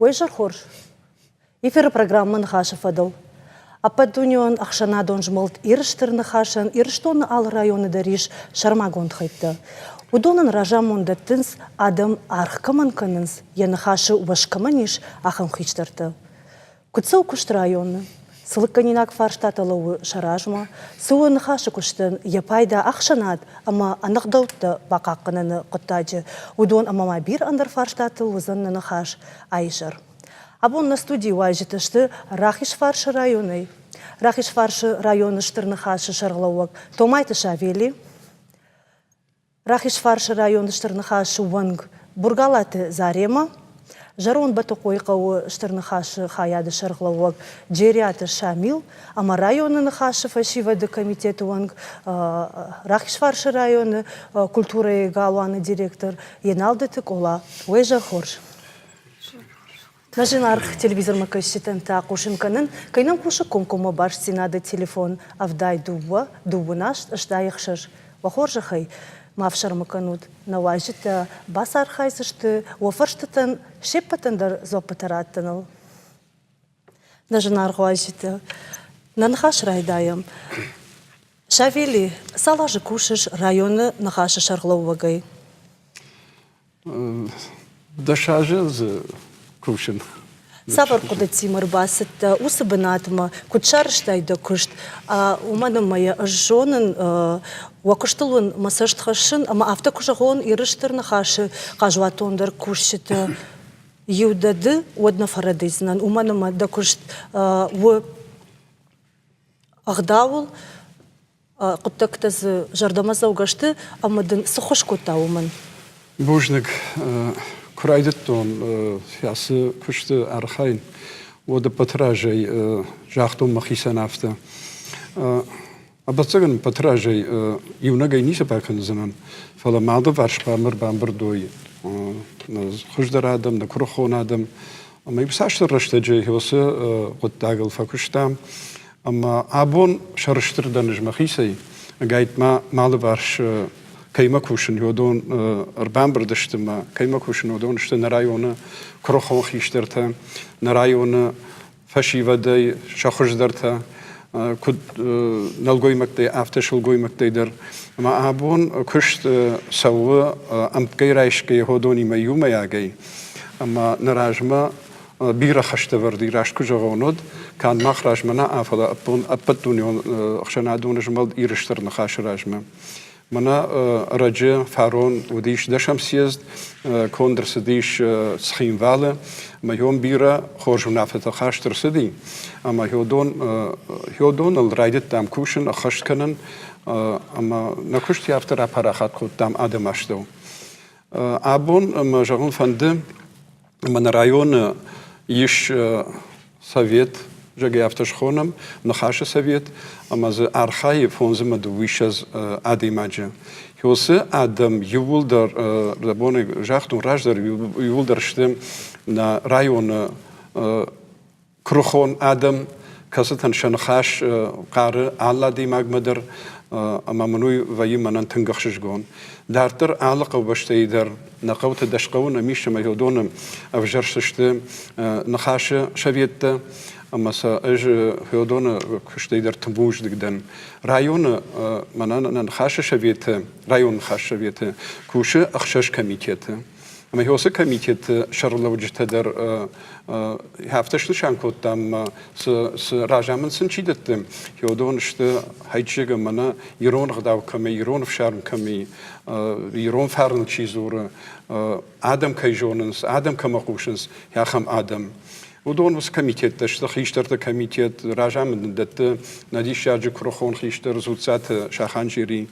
Уэжар хорш. Эфир программын хашы фадыл. Аппадунион ақшанадон жмылт ирыштырны хашын, ирыштоны ал районы дариш шармагон тхайтты. Удонын ражамонда тынс адам архкаман канынс, яны хашы убашкаманиш ахам хичтарты. Кутсау кушт районы. Сылыкканинак фарштатылы шаражма, суын хашы куштын япайда ақшанад, ама анықдаутты бақаққынаны құттаджы. Удон амама бир андар фарштатыл узаннаны хаш айжыр. Абон на студии уайжытышты Рахиш фаршы районы. Рахиш фаршы районы штырны хашы шарғылауық Томайты шавели. Рахиш фаршы районы штырны хашы ванг Бургалаты зарема. Жарон баты қойқауы штырны хашы хаяды шарғылауық Джериаты шамил. Ама районы хашы фашивады комитеті ванг Рахиш фаршы районы культуры галуаны директор Еналды Тыкола. Уэжа хорш. Нажин арх телевизор макащитен та кушинканын, кайнам кушы комкома баш синады телефон, авдай дубу наш, ждай ихшаш. Вахоржа хай, мавшар маканут, наважита, бас архайсышты, уафарштытын, шеппатындар зопатараттыныл. Нажин арх важита, нанхаш райдаям. Шавели, салажы кушаш районы нахаша шаргловагай. Дашажы з Кушин. Савар куда тимыр басыт, усы бынатыма, кутшарыштайды күшт. Уманым моя жонын, уакыштылын масаштхашын, ама авто кушағон ирыштырны хашы, қажуатондар күшіті. Еудады одна фарадызынан. Уманыма да күшт ағдауыл, құттақтазы жардамаза угашты, амадын сұхыш көта уман. Божник Крайдеттон, ясы күшті архайн, оды патражай жақтон махисан афта. Абацаган патражай юнагай ниса паканзанан, фала мады варшпамыр бамбырдой. Хуждар адам, на курухон адам. Ама и псаштыр раштаджай хиосы ғыттагыл факуштам. Ама абон шарыштырдан жмахисай, гайд малы варш Кайма кушин йодон арбамбрдыштыма, кайма кушин йодон шты на районы крохон хиштырта, на районы фашивадай шахуждарта, куд налгоймактай автошылгоймактайдар. Ама абон кушт сауы амткай райшкай йодони ма юмаягай. Ама наражма бира хаштаварди рашку жагонод, кан махражмана афала апон аппаттунион ахшанадон жмал ирыштырны хашражма. Мана раджа фарон удиш дашам съезд кондр сидиш схимвале майом бира хоржунафета хаштр сиди ама хёдон ал райдет там кушен ахашканан ама накушти автор апарахат ход там адамашто абон мажагон фанде мана район иш совет Жаги автошхонам, нахаша совет, ама за архаи фонзима довишаз адимаджа. Хиосы адам ювулдар, рабоны жахтун раждар ювулдар штем на район крухон адам, касатан шанхаш қары алла димагмадар, ама мануй ваи манан тынгахшишгон. Дартыр аллаqa баштайдар, нақаута дашқауна миша майодоным авжаршишты нахаша шаветта, Амаса эжи хёдона куштейдар тбуждигдан районы манан хаша шаветы район хаша шаветы куши ахшаш комитеты ама хёсы комитет шарлавжтадар хафташлы шанкот там с ражамын сынчидеттим хёдон шты хайчига мана ирон гдав ками ирон фшарм ками ирон фарн чизура адам кайжонынс адам камакушынс яхам адам Удон was комитет, das Richter комитет, Rajam dat Nadisha Krochon Richter Zuzat Shachanjiri.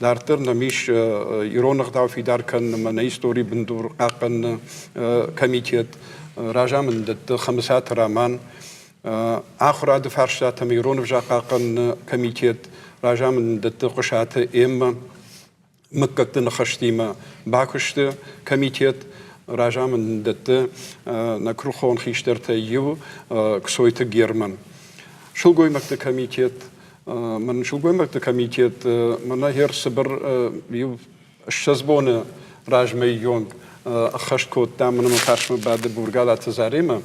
Darter namish ironach da fidar kan man histori bendur akan комитет Rajam dat khamsat Raman akhra de farshat miron vjaqan комитет Rajam dat qshat em مكتن خشتيما باكشت комитет Рajam dat на Крухон хиштерте ю ксойте Герман. Шулгоймакте комитет, man шулгоймакте комитет, man нахер сбер ю шазбоне ражмей йонг أخشت كود دامنا مفارش بعد بورجالات زاريمة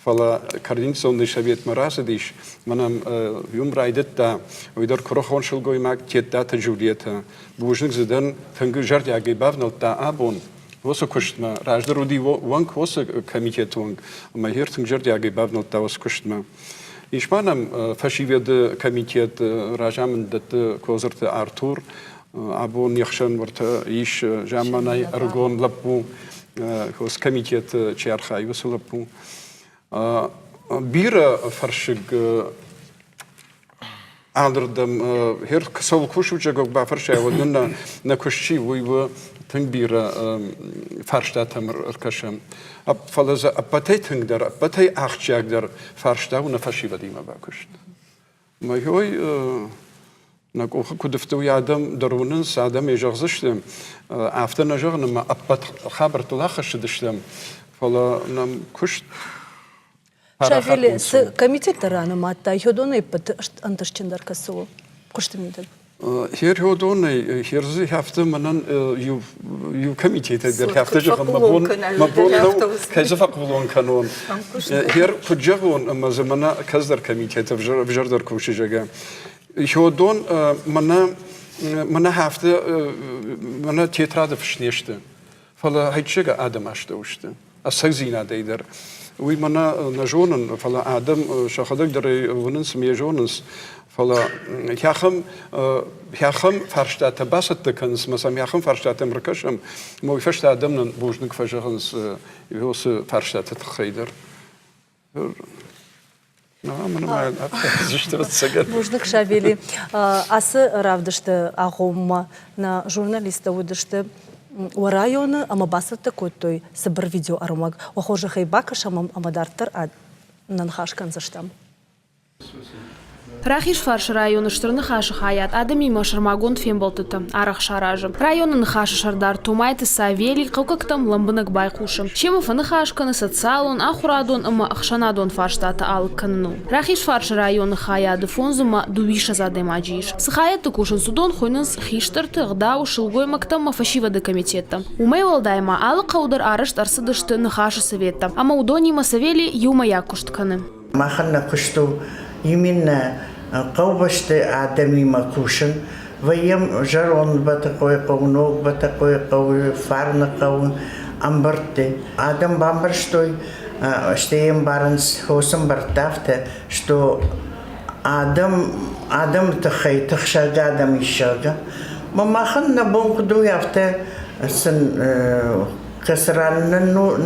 فلا كاردين سون شبيت مراسديش منام يوم رايدت دا ويدر كروخون شلقوي ماك تيتا تجوليتها بوجنك زدن تنجو جرد ياقي بافنو دا أبون وسو كشتما راجدر ودي وانك وسو كميتيت وانك وما هير تنجرد ياقي بافنو دا وسو كشتما إيش مانم فشيفيد كميتيت راجامن دت كوزرت أرتور أبون يخشن ورت إيش جامناي أرغون لبو كوز كميتيت تشارخاي وسو لبو بيرا فرشق عندردم هير كسول كوشو جاكوك بافرشا ودنا نكوشي ويو تنبيرا فرشتا تمر الكشم فلذا أبتي تنقدر أبتي أخشي أقدر فرشتا ونفشي بديما باكشت ما هوي نقول كدفتو يادم درونن سادم يجغزشتم عفتنا جغن ما أبت خبرت الأخش دشتم فلا نم كشت شافيلي كميتيت رانا ماتا يهودون يبت أنتشتندر كسو كشت ميدل هير هودون هير زي هفته منن يو كميتيت در هفته جغن مبون لو كيف فقبلون كانون هير كجغون أما زمنا كزدر كميتيت بجردر كوشي جغا هودون منا هفته منا تيتراد فشنيشته فلا هيتشجع آدم أشتوشته السجزينة ديدر وي منا نجونن فلا آدم شخدك دري وننس ميجونس فلا ياخم فرشتات باسط تكنس مثلا ياخم فرشتات مركشم مو يفشت آدم بوجنك فجهنس يوس فرشتات تخيدر ما بوجنك شافيلي أس رافدشت أغوم نا журналиста удشت ورایون اما باسط کوتوی سبر ویدیو ارماگ و خوش خیباکش اما دارتر ننخاش کنزشتم. Рахиш фарш районы штырны хашы хаят, адами машармагон фемболтыты, арах шаражы. Районын хашы шардар тумайты Савелий қауқақтам ламбынық байқушым. Чемофаны хашканы социалон, ахурадон, ама ахшанадон фарштаты алық каныну. Рахиш фарш районы хаяды фонзыма дувиша задемаджиш. Схаяты кушын судон хойнынс хиштырты ғдау шылгой мактам фашивады комитетта. Умей волдайма алық қаудар арышт арсыдышты нахашы советта. Ама удонима Савелий юмая куштканы. Маханна кушту именно قوبشت آدمی مکوشن و یم جرون بتقوی قونوق بتقوی قوی فرن قوی امبرته آدم بامبرشتوی اشتیم بارنس حسم برتافته شتو آدم تخی تخشاگ آدم ایشاگ ما خن نبون کدوی هفته سن کسران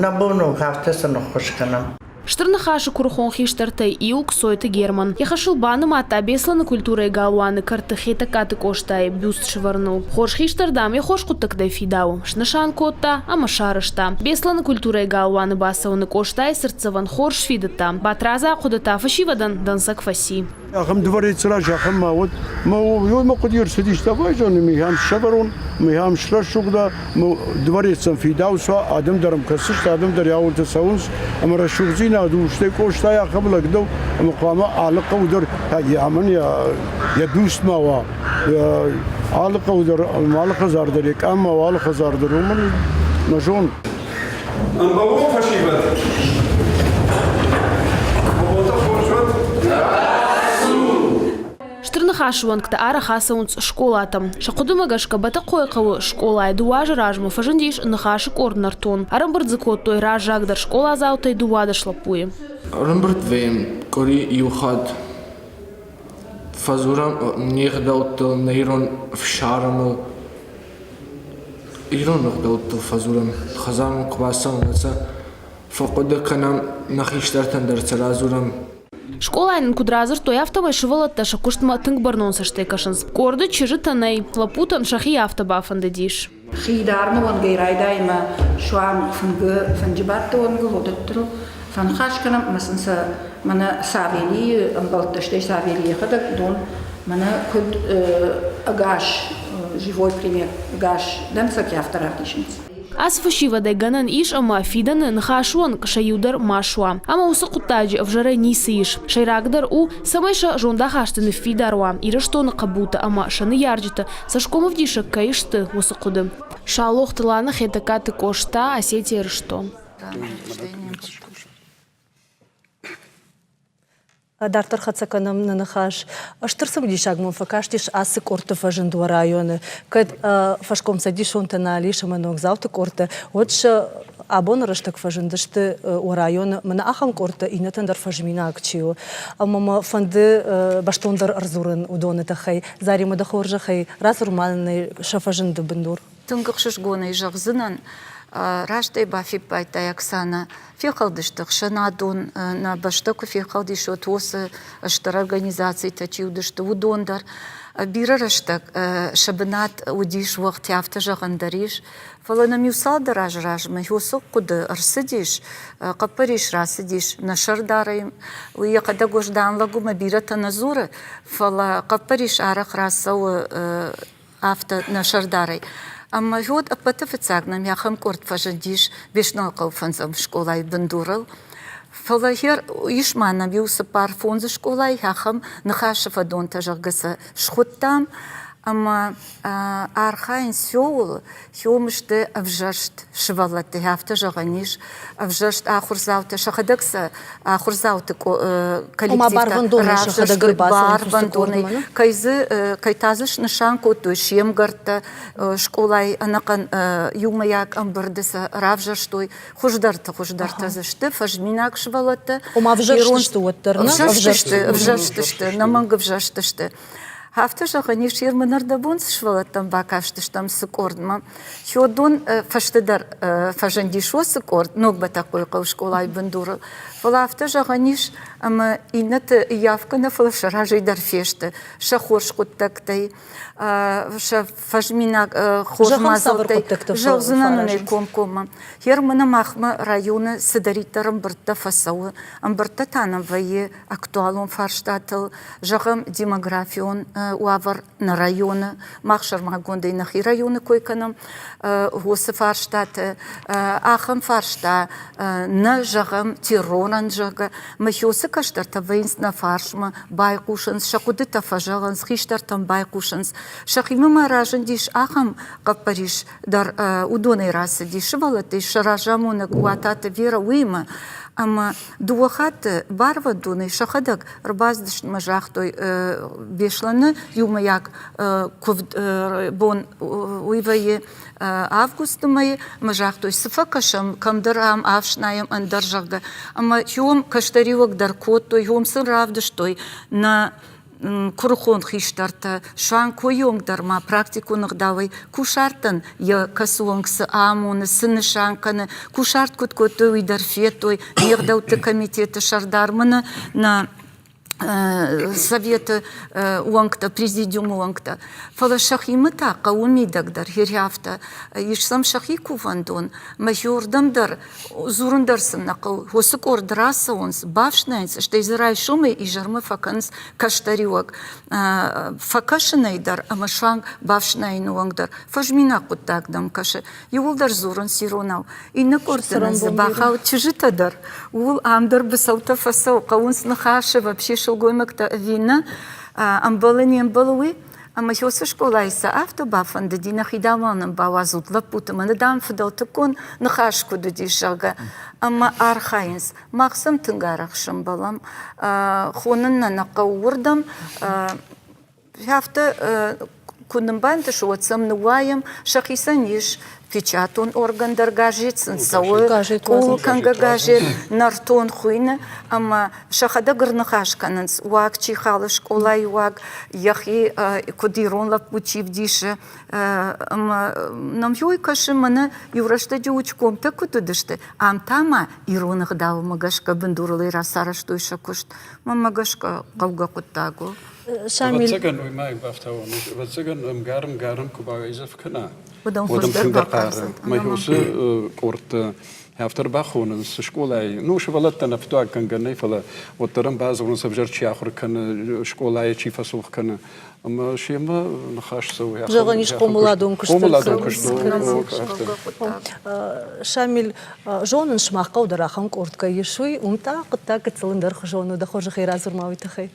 نبونو هفته سن خوش کنم. Штырны хашы курхон хиштартай иук сойты герман. Яхашылбаны мата бесланы культурой галуаны карты хитакаты коштай бюст шварнул. Хош хиштардам я хош кутакдай фидау. Шнышан котта, ама шарышта. Бесланы культурой галуаны басауны коштай сырцаван хорш фидата. Батраза кудата фашивадан дансак фаси. Ахам дворец ражахам маут, мы кудир сидишь давай же, мы хам шабарон, мы хам шлашугда, мы дворецом фидауса, адам дарам касыш, адам даряул тасаунс, ама рашугзина душте кошта я хабла гдов, ама кама алака удар, я аман я дуст мава, алака удар, алака зардарик, ама алака зардар, уман нажон. Амбаво фашивад. Штырны хашуан кта ара хасаунц школатам. Шақудыма гашка бата қойқауы школа дуажы ражмы фажындиш нахашы корнартон. Арамбырдзы коттой ражагдар школа заутай дуада шлапуи. Арамбырд вейм кори юхад фазурам нехдаутыл нейрон фшарамыл. Ирон нехдаутыл фазурам хазам квасам наца фақуды канам нахиштартан дарцаразурам. Школайнын кудразыр той автомай шывалатта шакуштма тыңбарнон саштайкашынс. Корды чыжы танай, лапутан шахи автобафанды диш. Хидарны вон гейрайдайма шуам фанджибатты вон гылодыттыру. Фанхашканам масынса мана Савелий, амбалташтай Савелий ехадак дон мана куд агаш, живой пример, агаш, дам саки авторах дишинс. Ас фашивадай ганан иш ама фиданы нхашуан кшаюдар машуа. Ама усы кутаджи вжаре нисы иш. Шайрагдар у самайша жонда хаштаны фидаруа. Ирыштоны кабута ама шаны ярджита. Сашкомов диша каишты усы куды. Шалох тыланы хетакаты кошта Осетия рыштон. Дартар хацаканам нанахаш. Аштырсым дишагмон факаштиш асы корты фажынду районы. Кад фашком садишон тана лиша манок завты корты. Отша абон рыштак фажындышты у районы. Мана ахам корты инатандар фажмина акчио. Амама фанды баштондар арзурын удоны тахай. Зарима дахоржа хай. Раз урманный шафажынды бындур. Тынгықшыш гоны жағзынан раштай бафип байтай Оксана фехалдыштық шанадон на баштаку фехалдыш от осы аштар организации тачиудышты удондар бирарыштық шабынат удиш вақт яфта жағандариш фалана мюсалдар ажражмы хосық құды арсыдиш қапариш расыдиш нашардарайым уяқада гожданлагума бирата назуры фала қапариш арақ расауы авто нашардарай. Ама ход апатафицагнам яхам корт фажадиш бешналкал фанзам школай бандурал. Фалахер ишманам юса пар фонза школай яхам нахашафа дон тажагаса шхуттам. Ама архайн сёул хёмышты авжашт швалаты яфта жаганиш авжашт ахурзаута шахадакса ахурзаута коллективта равжашт барбандоны кайтазыш нышан коту шемгарта школай анакан юмаяк амбардыса равжаштой хуждарта зашты фажминак швалаты Авжаштышты оттарна? Авжаштышты наманга авжаштышты. Хафта жахани ширманар да бунс швалатам бакаштыштам сыкордма. Хёдон фаштыдар фажандишо сыкорд, ног ба такой школай бандурал. Фалафта жаханиш ама инат явка на фалашара жидар фешты. Шахорш куттактай, ша фажмина хожмазалтай, жахзынануне комкома. Хермана махма района садаритарам барта фасауы, амбарта танам вае актуалон фарштатыл, жахам демографион уавар на районы, махшар магонда и нахи районы койканам, госы фарштаты, ахам фаршта, на жахам тироран жага, махиосы каштарта вейнсна фаршма, байкушанс, шакудыта фажаганс, хиштартам байкушанс, шахимы маражан диш ахам капариш дар удоной расы диш валаты, шаражамуна гуатата вера уима, ама дуахат барва дуны шахадак рбаздыш мажахтой бешланы юмаяк бон уйвае августумай мажахтой сфакашам камдарам авшнаем андаржага ама юм каштаривак даркото юм сын равдыштой на Курухон хиштарта, шуан койонг дарма практику нагдавай, кушартан я касуангсы амуны, сыны шанканы, кушарт кут-котой дарфетой, нердауты комитеты шардарманы на совета уангта, президиум уангта. Фала шахимы тақа умидагдар хиряфта, ишсам шахи кувандон, махиордамдар, зурундарсын нақыл, хосык ордраса онс, бавшнайнс, что израй шумы и жармы факанс каштариуак. Факашынайдар, амашванг бавшнайну уангдар, фажмина куттагдам каши, юлдар зурун сиронау. И на кордыныз бахау чижитадар, ул амдар бысаута фасау, каунс нахаши вообще шелгоймакта вина, амбалани амбалуи, ама хёсы школайса автобафан да дина хидаманам бавазут лапутама надам фадалтакон нахашку да дишага, ама архайнс, махсам тынгарах шамбалам, хонынна нақауырдам, хафта кунымбанты шуатсам нуаям, шахисаниш, печатон орган даргажит, сансауы, кулканга гажит, нартон хуйна, ама шахада гырнахашкананс, уак чихалы школай уак, яхи кодирон лапучив дише, ама нам юйкаши мана юрашта дюучком пекутудышты, ам тама иронах дал магашка бендурлы расара штуй шакушт, мама магашка кавга куттагу. شامل واتسجن وما يبفتون واتسجن قارم كوبا إذا فكنا ودم ودم خشدر خندر بقرصت. قار ما يوس قرط هفتر باخون سشكولاي نوش فلتنا فتوع كان جني فلا وترم بعض ونص بجر شيء آخر كان شكولاي شيء فسوق كان أما شيء ما نخاش سوي جغنيش قومولادون قومولادون كشتر كشتو شامل جون نشمع قودر آخم قرط كيشوي ومتى قد كتسلندر خجون ودخوج خير زور ما ويتخي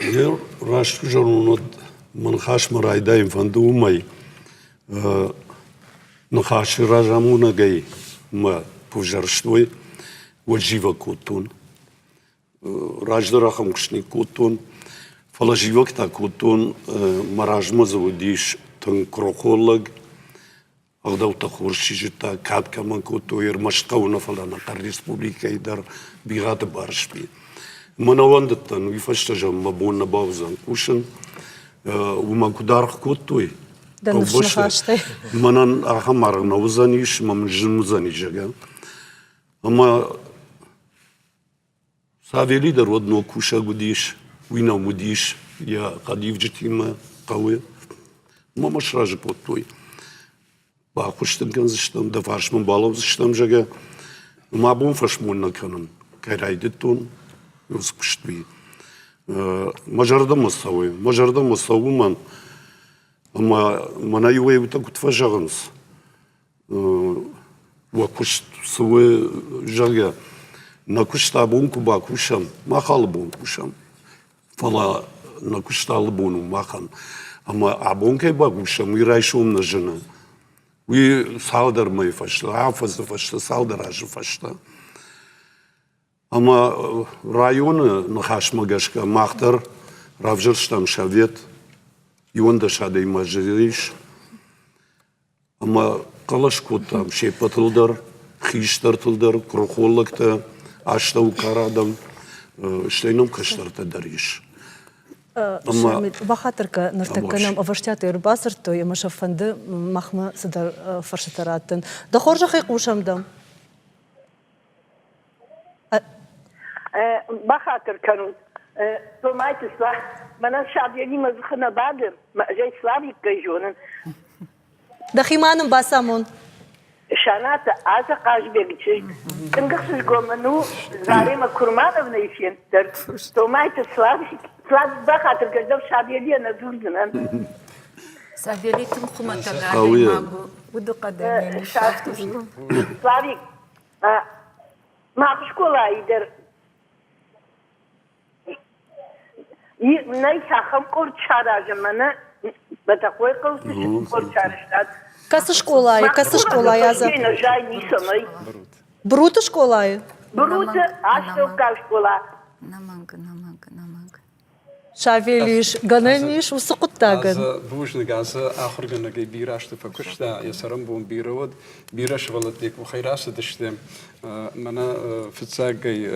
ير راش جرونود من خاش مراي دايم فندو ماي نخاش راجامونا جاي ما بوجرشتوي والجيفا كوتون راج دراخم كشني كوتون فلا جيفا كتا كوتون مراج مزوديش تن كروكولج أغدو تخورشي جتا كاب كمان كوتو يرمشقونا فلا نقر ريسبوبليكا يدر بيغات بارشبي منا وندتن ويفشتجم مبون باوزن كوشن وما كدارخ كوتوي ده نفس نخاشتي منن أخمر نوزنيش ما من جنوزني جاga أما سافيلي در ودنو كوشا قديش وينا مديش يا قديف جتيمة قوي ما مش راجع كوتوي باخوشتم كنزشتم دفعش من بالاوزشتم جاga ما بون فشمون نكنن كرايدتون يوسكشتوي مجرد مستوي من أما من أيوة بتاكل تفجرنس وكشت سوى جاga نكشت أبون كوبا كوشم ما خالبون كوشم فلا نكشت ألبون ما خان أما أبون كيبا كوشم ويرايشون نجنا وي صادر ما يفشل عافز فشل صادر عج فشل أما رايون نخاش مجاشكا ماختر رافجرشتم شافيت يوندش هذا يمجريش أما قلش كوتام شيء بتلدر خيشتر تلدر كروخولك تا عشتو كارادم شتينم كشتر تدريش شامل بخاطرك نرتكنم أفرشتات يرباسرتو يا مشافند مخما صدر فرشتراتن دخورج خيقوشم دم بخاطر كانوا تومايت سلا من شعبيني مزخنا بعد ما جاي سلامي كيجونن دخيمان باسامون شانات عزا قاش بيجي تنقص قومنو زاري ما كرمان بنيشين در تومايت سلامي بخاطر كذا شعبيني أنا زولدن سافيلي تمخمة تغادي ماغو ودو قدامي سلامي ما بشكولا يدر ناي خم قرط شارع جمنا بتقوي قوس قرط شارع كاس شكولاي زا جاي نيسمي بروت شكولاي بروت عشتو كاش شكولا نمانك شافيليش غنانيش وسقطاغن بوش نجاسة آخر جنا جي بيراش تفكرشتا يسرم بون بيرود بيراش ولديك وخيراس دشتم منا فتساق جي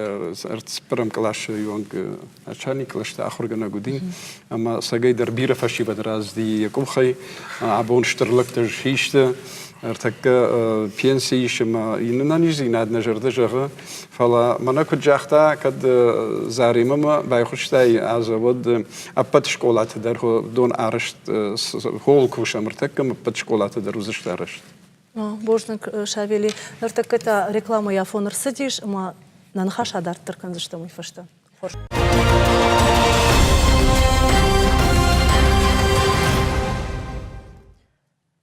ارتسبرم كلاش يونغ أشاني كلاش آخر جنا جودين أما سجى در بيرا فشي بدراز دي يكون خي عبون شترلك ترشيشته ارتك بينسي شما ينانيزي ناد نجرد جغ فلا منا كنت جاختا كد زاريمة ما بايخشتاي عزود أبد شكولات در دون أرشت هول كوشا مرتكم أبد شكولات در وزشت أرشت بورجنك شافيلي نرتكتا ريكلاما يا فونر سديش ما ننخاش عدار تركن زشتا ميفشتا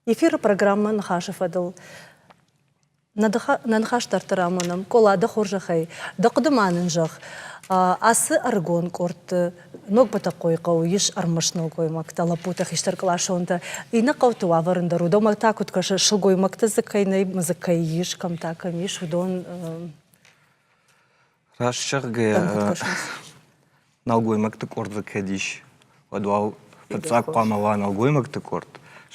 Эфир программы нахаша фадыл. Нанхаш тартараманым, кола да хоржахай, да кудыманын жах. Асы аргон корт, ног батакой кауиш армашнал коймак, талапутах иштар калашонта. Ина кауту аварындару, дома такут каша шылгоймак та закайнай, мазакайиш, камта камиш, удон... Рашчарге налгоймак та корт закадиш. Вадуал пацак памала налгоймак та корт.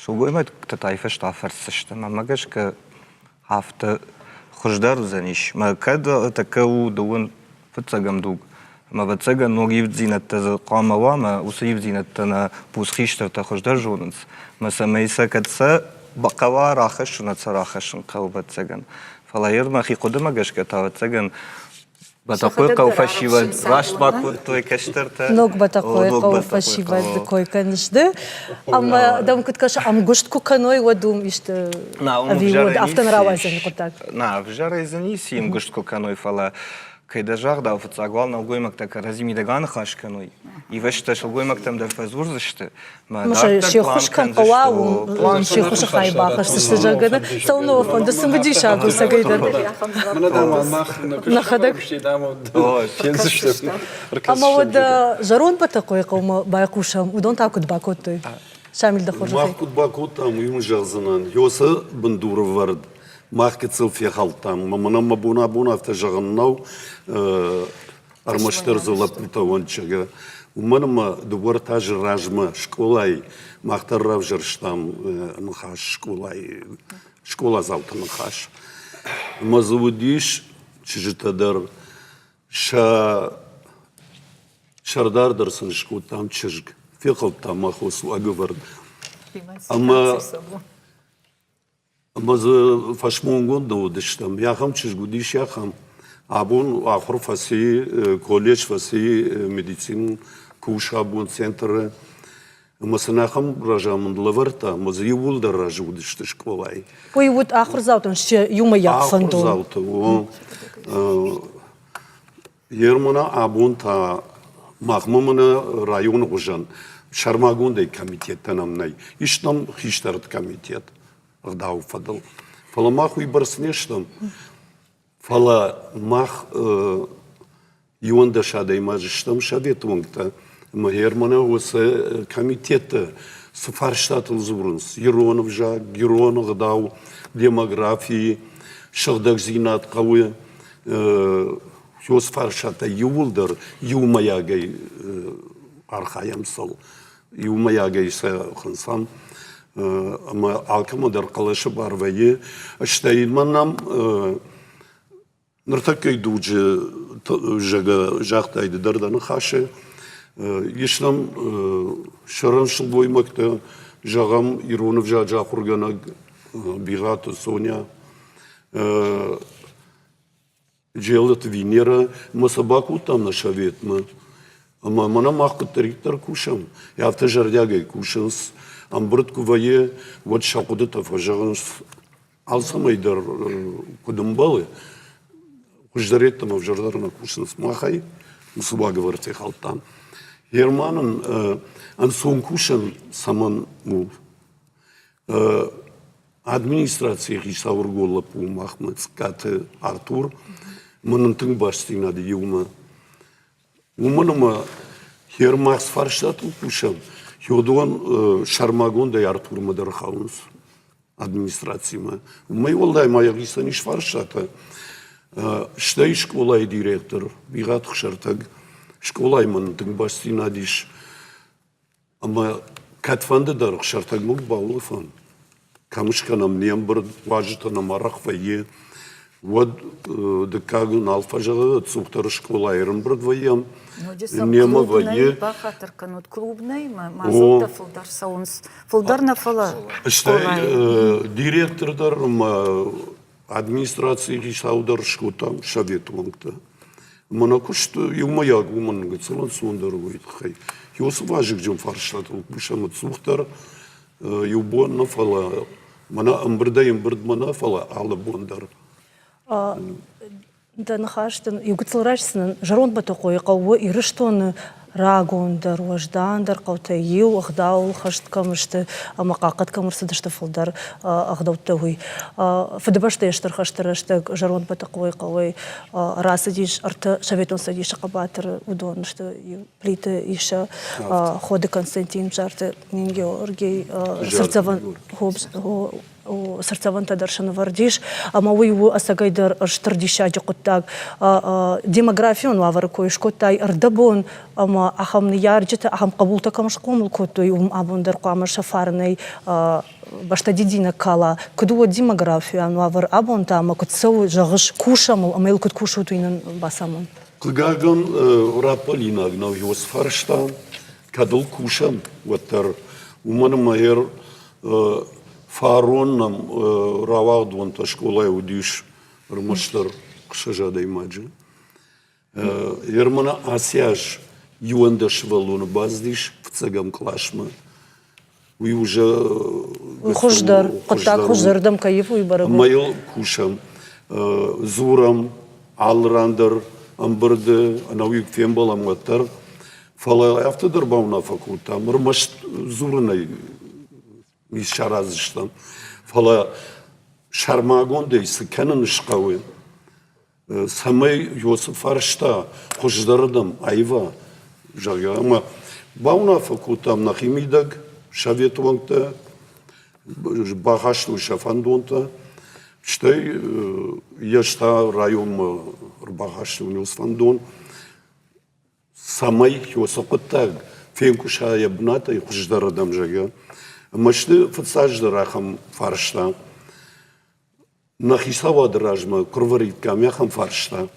شوقيمت تطايفش تعفرسشت ما ماجش ك هفته خجدار زنيش ما كذا تكو دون فتسجم دوق ما بتسجم نوجيب زينة قامة وما وسيب زينة أنا بوسخيشتر تخجدار جونس ما سميسا كتسا بقوا راخش ونتصراخش نقو بتسجم فلا يرمى خي قدما جش كتاو تسجم Батакой кауфашива, ваш батакой той каштерта. Ног батакой кауфашива кой канишды. Ама дам кыткаша амгушт куканой водум иште. Авиод автонравазен кутак. На, в жаре занеси им гушт куканой фала. Когда жар да официально на угоймак так разими даган хашканой. И ваш таш угоймак там да фазурзашты. Мыша шехушкан калау, шехуша хайбахаш сажагана. Сауно фонда сымбади шагу сагайдан. Нахадак. Ама вот жарон батакой каума байкушам, удон такут бакотой. Шамил да хожа. Махкут бакотам юм жазынан. Йоса бандуров вард. Махкецел фехалтам. Мамана мабуна автожаганнау армаштар золотнитаванчага. Уманама дубар таж ражма школай махтар равжерштам нахаш школай школа залта нахаш. Мазудиш чижитадар шардар дарсан шкотам чижг. Фехалтам махосу агвард. Ама Мазы фашмонгон доводиштам. Яхам чижгудиш яхам. Абун ахур фаси колледж фаси медицин куша абун центр. Масанахам ражамын лаварта. Мазы ювулдар ражудишты школай. Ой, вот ахур заутон ще юма якфанду. Ахур заутон. Ермана абун та махмамана район гужан. Шармагондей комитеттен амнай. Иштам хиштарт комитет. Гдау фадал. Фала маху и барснештам. Фала мах юанда шадай мажиштам шаветунгта. Махермана уса комитета суфарштатл зурунс. Еронов жа, Геронов гдау, демографии, шагдак зинат кауя. Йос фаршата ювулдар, юмаягай архаямсал. Юмаягай са хансам. Ама алкамадар калашы бар вайе. Аштайын манам ныртакай дуджи жақтайды дарданы хашы. Ешнам шараншыл боймакта жағам Иронов жақургана биғаты Соня. Желат Венера. Масабаку там на шаветма. Ама манам аққыт тарихтар кушам. Яфта жардягай кушанс. Амбрат кувае вот шакудата фажаганс алсамайдар кудумбалы хуждаретта мавжардарна кушанс махай мусубага варте халтан Германан ансон кушан саман му администрация хисавургола пу Махмед Скате Артур манантын баштина ди юма уманама Гермакс фарштату кушан Йодуан Шармагон да Артур Мадархаунс администрацияма. Мы волдай моя гиса не шваршата. Штай школа и директор бигат хшартаг школа иман тыңбасти надиш. Ама катфанды дар хшартаг мог баулафан. Камышканам нембр важитана марах вае. Вот декагун алфажага цухтар школа ернбрд ваям. Нема вае. Бахатырканут клубный, мазылда фулдар саунс. Фулдар на фала. Штай директордар администрации хисаудар шкотам шаветуангта. Манакушты юмаяг уман гацалан сондар вайтхай. Йос важик жом фарштатл пушамат цухтар юбон на фала. Мана амбрдаим брд мана фала ала бондар. Да нахаштын югцлрашсын жарон батакой кауы ирыштон рагондар вождандар каутай ю ахдау хашт камышты амакакат камырсы дышты фулдар ахдауттагуй фдбашты эштер хаштырашты жарон батакой кауы расы диш арты шаветон садиш кабатыр удон что плиты иша ходы Константин жарты Георгий сердцеван сердцеван тадаршаны вардиш, ама уйу асагайдар штырдиша жокуттаг демографион лавар койшкоттай ардабон, ама ахамны ярджета ахам кабулта камышкомул котой абундар кама шафарный башта дидина кала кудуа демография лавар абунта ама кутсау жагыш кушамул ама ил кут кушу туинан басамун. Кгаган раполина гнав йос фаршта кадул кушам ватар уман майер Фароннам равагдван та школа удиш рмаштар кшажада имаджи. Ермана Асяж юандаш валуны баздиш в цагам клашма. Уй уже Хуждар, коттак хуждардам кайф уй барагу. Майыл кушам, зурам, алрандыр, амбырды, анауик фембалам гаттар. Фала автодыр бауна факулта, мырмаш зурынай мишаразыштан. Фала шармагон дейсі кәнін ішқауы. Самай Йосиф Фаршта, хуждардам, айва. Жага, ама бауна факултам нахимидаг, шаветуангта, бахашту шафандонта, штай яшта район бахашту нюсфандон, самай Йосиф фенку шая бната и хуждардам жага. Ама штай фацаждарахам Фаршта, нахисава дражма, кровариткам яхам Фаршта,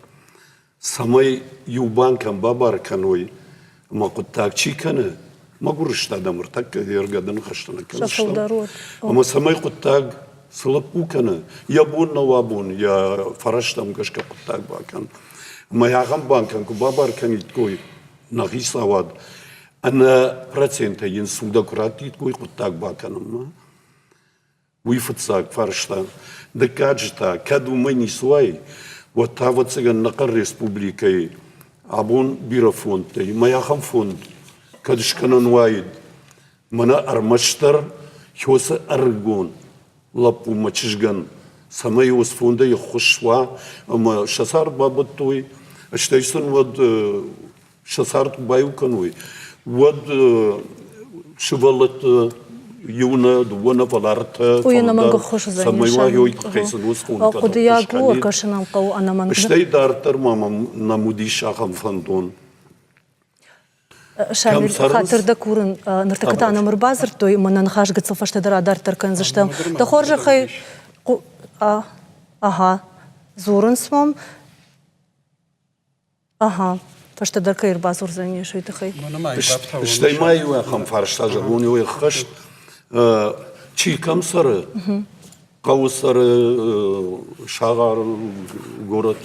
самай юбанкам бабарканой, ама коттак чикана, магурышта дамыр, так ергадан хаштана канышта. Ама самай коттак сылап укана, я бун на вабун, я фараштам кашка коттак бакан. Ама яхам банкан, ку бабаркан иткой, нахисавад, ана процента ен суда курат иткой коттак баканам. Уйфацак фарашта. Да каджта, каду мани суай, вот та вот цыган накар республикой, абон бирафонте, маяхам фонд, кадышканан ваид, мана армаштар, хёса аргон, лапу мачишган, сама его с фонда я хошва, ама шасар бабатуй, а штайсон вот шасар баюкануй, вот шивалат юна, дуана валарта, Уйна манго хош за самайва йой кайсан ус фонда. Кудия гур кашанам кау анаман. Штай дартар мама намуди шахам фандон. Шамил хатырда курын нартаката анамыр базар той манан хаш гыцыл фаштадара дартар канзыштам. Да хоржа хай ага зурын смом. Ага. Фаштадар кайр базур зане шойты хай. Штай маю ахам фарштажа, у него их хаш чилкам сары, каусары, шагар, город,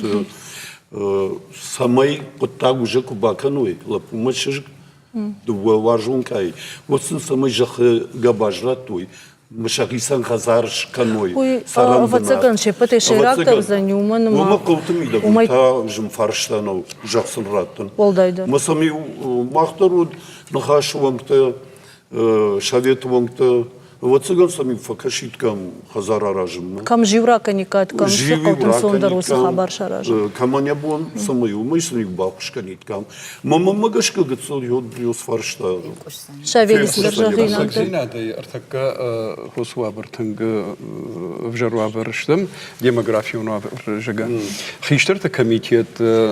самай коттаг уже кубакануй, лапумачыжк, дуа важункай. Вот сын самай жахы габажратуй. Мышагисан хазарш каной. Вацаган шепаты шейрактар за нюман. Ума каутамида гута жим фарштанов жахсын раттан. Олдайда. Масами махтаруд нахашвангта, шаветвангта. Вацаган сами факашиткам хазара ражим. Кам живра каникат, кам шакалтын сондар осы хабар шаражим. Каманя бон самай умайсаник бабушканиткам. Мама магашка гыцал йод блюс фаршта. Шавелис держагинанты. Сакзинады артакка хосуа бартынга вжаруа барыштым, демографияуна барыжыга. Хиштырты комитет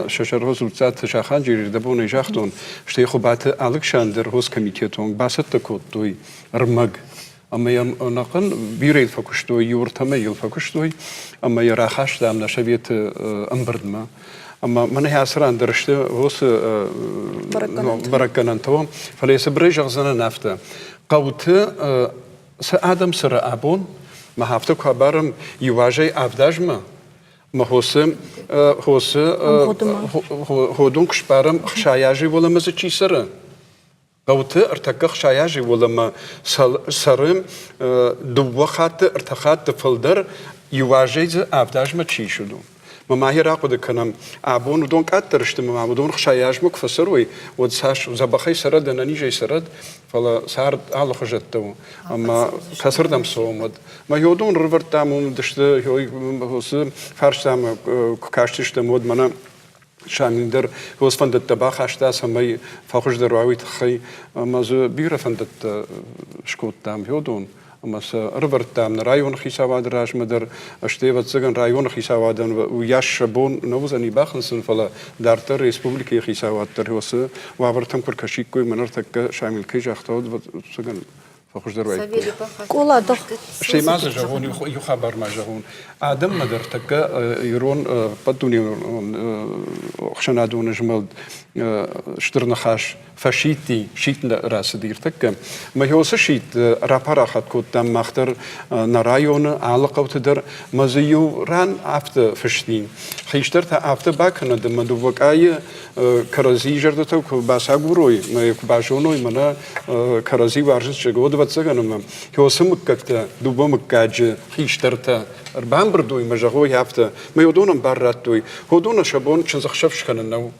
шашар результат шахан жирда боны жахтон, штей хубаты Александр хос комитетон басатта коттой рмаг. Ama nakın bir yıl fakuştuy, yurtama yıl fakuştuy. Ama yarahaş da amna şabiyet ambırdma. Ama mana hasran derişte hos barakanan tavam. Faleyse brejak zana nafta. Qawtı sa adam sıra abon. Ma hafta kabarım yuvajay avdajma. Ma hosım hodun kuşparım xşayajı volamızı çisarı. Qawtı ارتقاق şayajı volama sarım duvvaqatı ارتقات tıfıldır yuvajayzı avdajma çişudu. Mamahir aqudı kanam abonu don kattırıştı mamı don xşayajma kfasırıy od saş zabaxay sarad nanijay sarad fala sar al xjattı ama kasırdam soğumad. Ma yodon rıvırtamum dıştı yoy hosu farştam kaştıştı mod mana شامندر هوس فندت تباخ عشتا سمي فاخش دروعوي تخي أما ز بيرة فندت شكوت تام يودون أما س ربرت تام رايون خيساواد راج مدر أشتيفت زغن رايون خيساوادن وياش شبون نوزني باخنسن فلا دارتر ريسبوبليكي خيساواد تر هوس وابرتم كركشيك كوي منرتك شامل كي جاختود زغن فخوش دروي كولا دخ شيء ما زجون يخبر ما جون آدم ما درتك يرون بدوني خشنا دون جمل شترنا خاش فشيتي شيت راس ديرتك ما يوصل شيت رابارا خد كتام مختر نرايون علاقة وتدر ما زيو ران عفت فشتين خيشترت عفت باكنا دم دوبك أي كرازي جردتو كباس أقوروي ما يكباجونوي منا كرازي وارجس جود بتسجنم يوصل مكت دوبا مكاج خيشترت أربعين بردوي مجهوي عفت ما يودونم براتوي هودونا شبون شنزخشفش كننو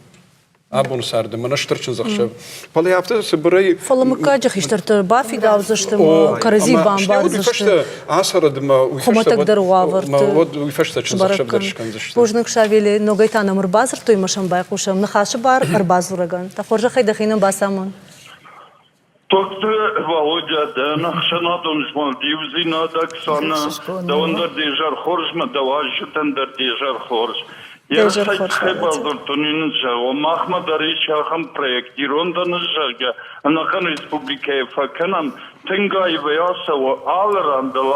أبون سارد ما نشترش نزخشب فلا يافته سبري فلا مكاج خيشترت بافي داوزشتم كرزي بام بارزشت عصر دم خما تقدر وافرت ما ود ويفشت نزخشب درش كنزشت بوجنك شافيلي نوغيتانا مربازر توي مشان بايقوشم نخاش بار أربازورغان تخرج خي دخينا باسامون Doktor Володя, да нахшана донжмал дивзина даксана, да ондер дежар хоржма, да важжутендер дежар хорж. Я сайт хебалдор тонин жао, махма дарича хам проектирон жага, анахан республике факанам, тенгай вясаво алран дал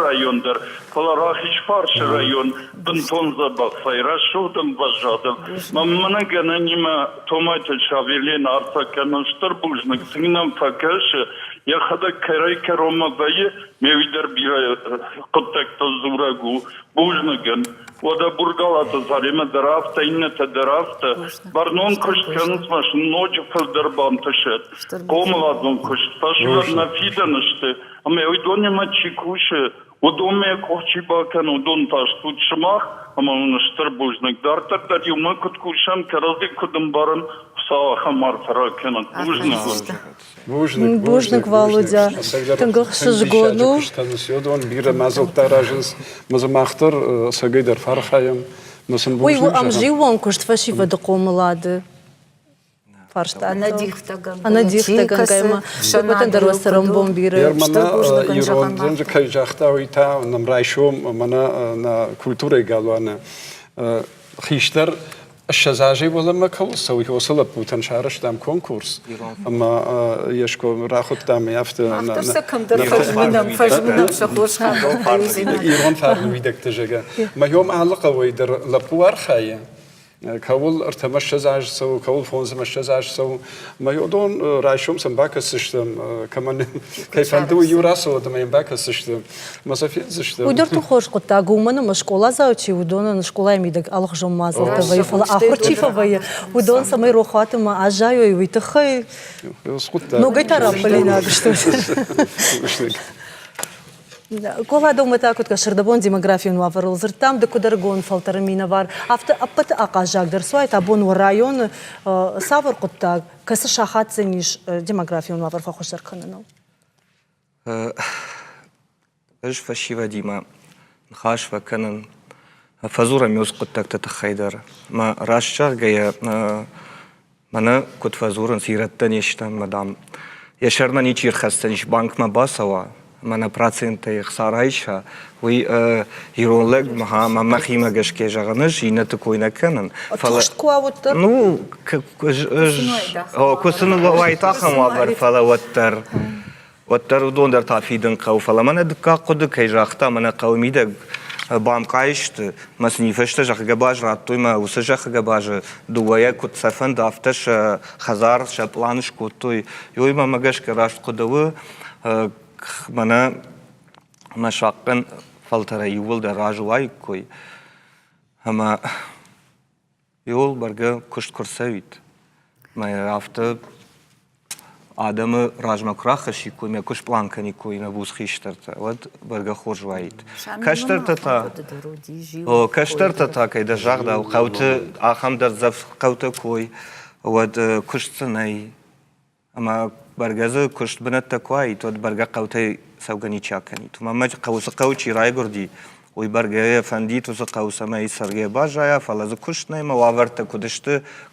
райондер, фаларахич фарш район, бентонза бахфай, рашудам бажадам. Маммана гананима томайта шавилен артаканан штарбужник, тингнам факаше, я хада карай карома бае, мевидер бира контакта зурагу, бужнаган. ودا برگالات زاریم درافت اینه درافت برنون کشت کنس ماش نوچ فل دربان تشد قوملاتون کشت فشور نفیده نشته اما اوی دونی ما چی کوشه و دومه کوچی باکن و دون تاش بود شماخ اما اونشتر بوجنک دارتر در یومه کد کوشم کرازی کدم بارن ساخه مارفرا کنن بوجنك Володя تنقخ شجقونو شتنسيودون بير مازل تراجنس مزمختر سجيدر فرخايم مثلا وي وامجي وون كشت فشي فدقو ملاد فرشت انا ديختغان كايما بتن دروسرم بومبير يرمنا يرون زنج كاي جاختاويتا نمرايشوم منا نا كولتوري قالوانا خيشتر الشزاجي ولا ما كوسوي وصل بوتن شارش دام كونكورس اما يشكو راخد دام يافت يرون فارن ويدك تجا ما يوم علاقه ويدر لبوار خايه كول ارتمش شزاج سو كول فونز مش شزاج سو ما يودون رايشوم سمباك السيستم كمان كيف عنده يوراسو دم يمباك السيستم ما صافي السيستم ودرتو خوش قطا غومنا مشكولا زاوتي ودون شكولا ميدك الخ جمازل تبي فلا اخر تشيفا بي ودون سمي روخات ما اجايو ويتخي نو غيتارا بلينا что كولا دوما تاكد كشردبون ديموغرافيا نوافر زرتام دكو درغون فلتر مينوار افت ابت اقاجاك درسوي تابون ورايون سافر قطاك كس شاخات زنيش ديموغرافيا نوافر فخوش دركننو ايش فشيفا ديما نخاش فكنن فزورة ميوز قطاك تتخيدر ما راشار جاي منا كنت فزورن سيرتني اشتم مدام يشرنا نيشير خستنيش بانك ما باسوا منا проценты خسارайша وي يرولق مها ما خيمة جش كجانش ينتكوي نكنن فلا نو كوسن وايتاخم وابر فلا وتر ودون در تافيدن قو فلا منا دكا قد كيجاختا منا قومي دك بام قايشت مسنيفشت جاخ جباج راتوي ما وسجاخ جباج دوايا كنت سفن دافتش خزار شبلانش كوتوي يوي ما مجش كراش قدوه منا مشاقن فلتر يول در راجواي كوي هما يول برجع كشت كرسويت ما يرافت آدم راجمكراخشي كوي ما كش بلانكني كوي ما بوز خيشترت ود برجع خورجوايت كشترت تا كيدا جاغدا وقوت آخم در زف قوت كوي ود كشت ناي اما برگزه کشت بنت تکوایی تو برگ قوته سوگنی چاکنی تو ماج قوس قوچی رای گردی وی برگه فندی تو قوس ما سرگه باجایا فلاز کشت نیم و آورت کدشت